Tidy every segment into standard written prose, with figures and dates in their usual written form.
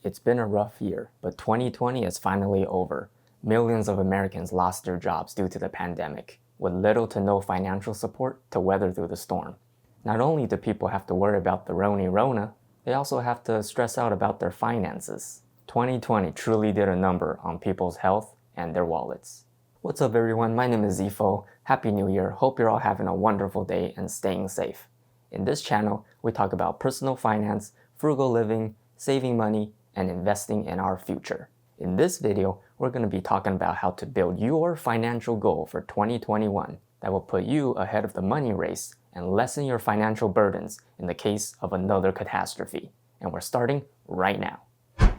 It's been a rough year, but 2020 is finally over. Millions of Americans lost their jobs due to the pandemic, with little to no financial support to weather through the storm. Not only do people have to worry about the Rona, they also have to stress out about their finances. 2020 truly did a number on people's health and their wallets. What's up everyone, my name is Zifo. Happy New Year, hope you're all having a wonderful day and staying safe. In this channel, we talk about personal finance, frugal living, saving money, and investing in our future. In this video, we're going to be talking about how to build your financial goal for 2021 that will put you ahead of the money race and lessen your financial burdens in the case of another catastrophe. And we're starting right now.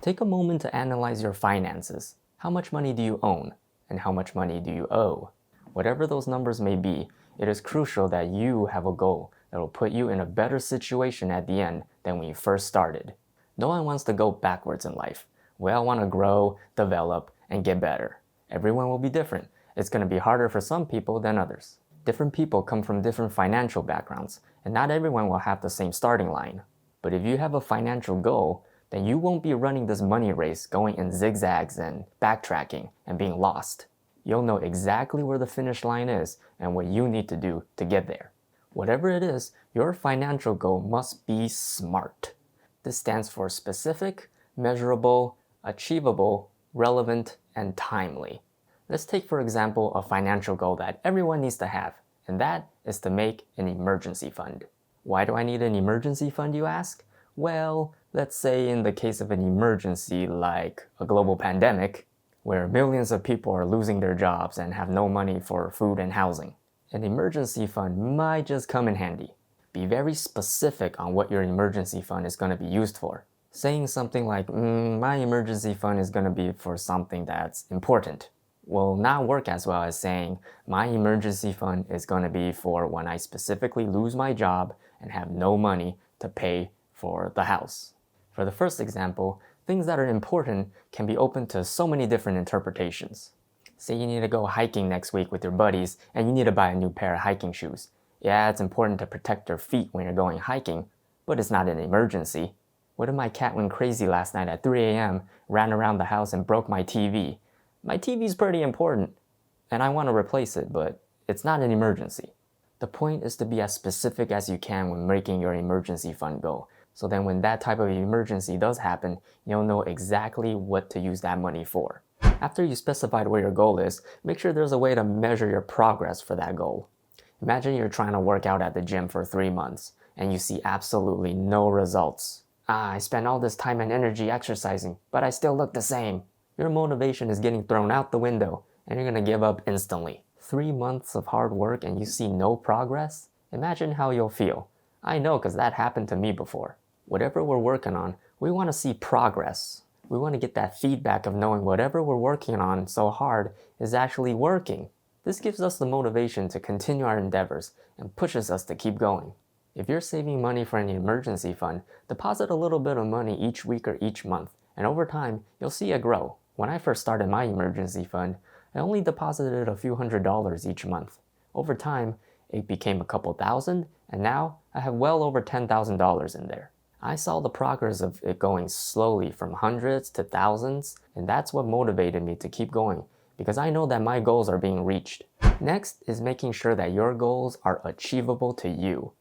Take a moment to analyze your finances. How much money do you own? And how much money do you owe? Whatever those numbers may be, it is crucial that you have a goal that will put you in a better situation at the end than when you first started. No one wants to go backwards in life. We all want to grow, develop, and get better. Everyone will be different. It's going to be harder for some people than others. Different people come from different financial backgrounds, and not everyone will have the same starting line. But if you have a financial goal, then you won't be running this money race going in zigzags and backtracking and being lost. You'll know exactly where the finish line is and what you need to do to get there. Whatever it is, your financial goal must be SMART. This stands for specific, measurable, achievable, relevant, and timely. Let's take, for example, a financial goal that everyone needs to have, and that is to make an emergency fund. Why do I need an emergency fund, you ask? Well, let's say in the case of an emergency like a global pandemic, where millions of people are losing their jobs and have no money for food and housing. An emergency fund might just come in handy. Be very specific on what your emergency fund is going to be used for. Saying something like, my emergency fund is going to be for something that's important will not work as well as saying, my emergency fund is going to be for when I specifically lose my job and have no money to pay for the house. For the first example, things that are important can be open to so many different interpretations. Say you need to go hiking next week with your buddies and you need to buy a new pair of hiking shoes. Yeah, it's important to protect your feet when you're going hiking, but it's not an emergency. What if my cat went crazy last night at 3 a.m., ran around the house and broke my TV? My TV's pretty important, and I want to replace it, but it's not an emergency. The point is to be as specific as you can when making your emergency fund goal, so then when that type of emergency does happen, you'll know exactly what to use that money for. After you specified what your goal is, make sure there's a way to measure your progress for that goal. Imagine you're trying to work out at the gym for 3 months, and you see absolutely no results. I spent all this time and energy exercising, but I still look the same. Your motivation is getting thrown out the window, and you're going to give up instantly. 3 months of hard work and you see no progress? Imagine how you'll feel. I know, because that happened to me before. Whatever we're working on, we want to see progress. We want to get that feedback of knowing whatever we're working on so hard is actually working. This gives us the motivation to continue our endeavors and pushes us to keep going. If you're saving money for an emergency fund, deposit a little bit of money each week or each month, and over time, you'll see it grow. When I first started my emergency fund, I only deposited a few $100s each month. Over time, it became a couple thousand, and now I have well over $10,000 in there. I saw the progress of it going slowly from hundreds to thousands, and that's what motivated me to keep going, because I know that my goals are being reached. Next is making sure that your goals are achievable to you.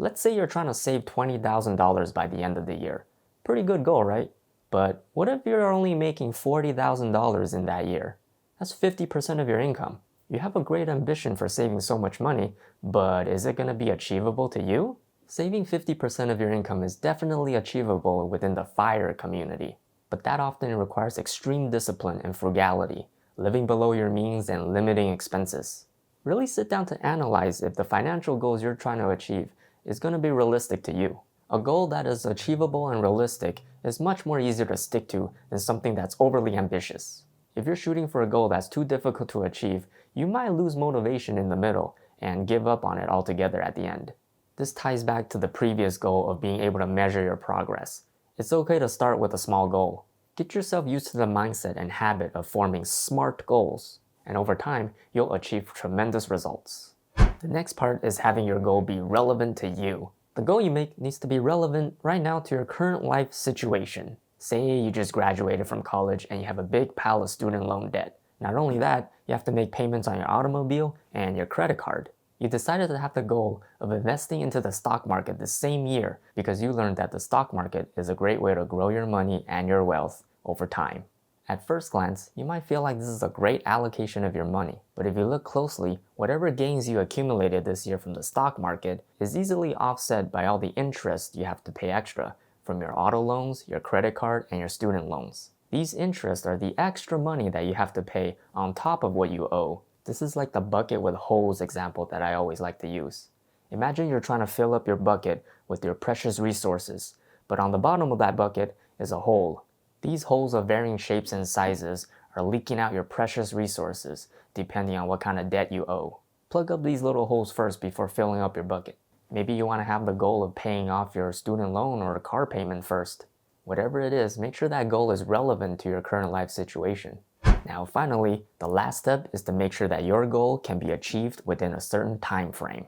Let's say you're trying to save $20,000 by the end of the year. Pretty good goal, right? But what if you're only making $40,000 in that year? That's 50% of your income. You have a great ambition for saving so much money, but is it going to be achievable to you? Saving 50% of your income is definitely achievable within the FIRE community, but that often requires extreme discipline and frugality, living below your means and limiting expenses. Really sit down to analyze if the financial goals you're trying to achieve is going to be realistic to you. A goal that is achievable and realistic is much more easier to stick to than something that's overly ambitious. If you're shooting for a goal that's too difficult to achieve, you might lose motivation in the middle and give up on it altogether at the end. This ties back to the previous goal of being able to measure your progress. It's okay to start with a small goal. Get yourself used to the mindset and habit of forming SMART goals, and over time, you'll achieve tremendous results. The next part is having your goal be relevant to you. The goal you make needs to be relevant right now to your current life situation. Say you just graduated from college and you have a big pile of student loan debt. Not only that, you have to make payments on your automobile and your credit card. You decided to have the goal of investing into the stock market the same year because you learned that the stock market is a great way to grow your money and your wealth over time. At first glance, you might feel like this is a great allocation of your money, but if you look closely, whatever gains you accumulated this year from the stock market is easily offset by all the interest you have to pay extra from your auto loans, your credit card, and your student loans. These interests are the extra money that you have to pay on top of what you owe. This is like the bucket with holes example that I always like to use. Imagine you're trying to fill up your bucket with your precious resources, but on the bottom of that bucket is a hole. These holes of varying shapes and sizes are leaking out your precious resources depending on what kind of debt you owe. Plug up these little holes first before filling up your bucket. Maybe you want to have the goal of paying off your student loan or car payment first. Whatever it is, make sure that goal is relevant to your current life situation. Now finally, the last step is to make sure that your goal can be achieved within a certain time frame.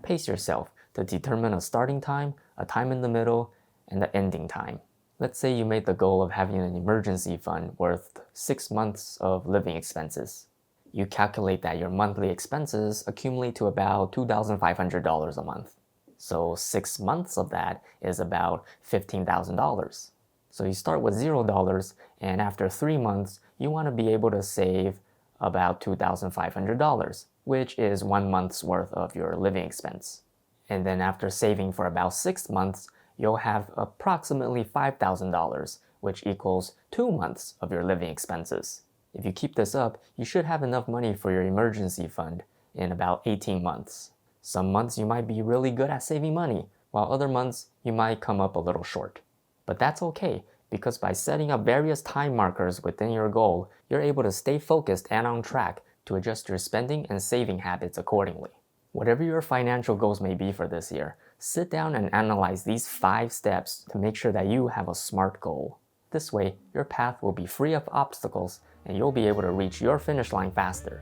Pace yourself to determine a starting time, a time in the middle, and the ending time. Let's say you made the goal of having an emergency fund worth 6 months of living expenses. You calculate that your monthly expenses accumulate to about $2,500 a month. So 6 months of that is about $15,000. So you start with $0, and after 3 months, you want to be able to save about $2,500, which is 1 month's worth of your living expense. And then after saving for about 6 months, you'll have approximately $5,000, which equals 2 months of your living expenses. If you keep this up, you should have enough money for your emergency fund in about 18 months. Some months you might be really good at saving money, while other months you might come up a little short. But that's okay, because by setting up various time markers within your goal, you're able to stay focused and on track to adjust your spending and saving habits accordingly. Whatever your financial goals may be for this year, sit down and analyze these 5 steps to make sure that you have a SMART goal. This way, your path will be free of obstacles and you'll be able to reach your finish line faster.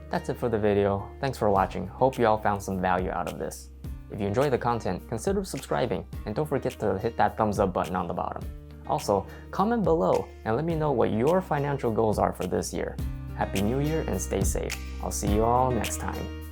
That's it for the video. Thanks for watching. Hope you all found some value out of this. If you enjoy the content, consider subscribing and don't forget to hit that thumbs up button on the bottom. Also, comment below and let me know what your financial goals are for this year. Happy New Year and stay safe. I'll see you all next time.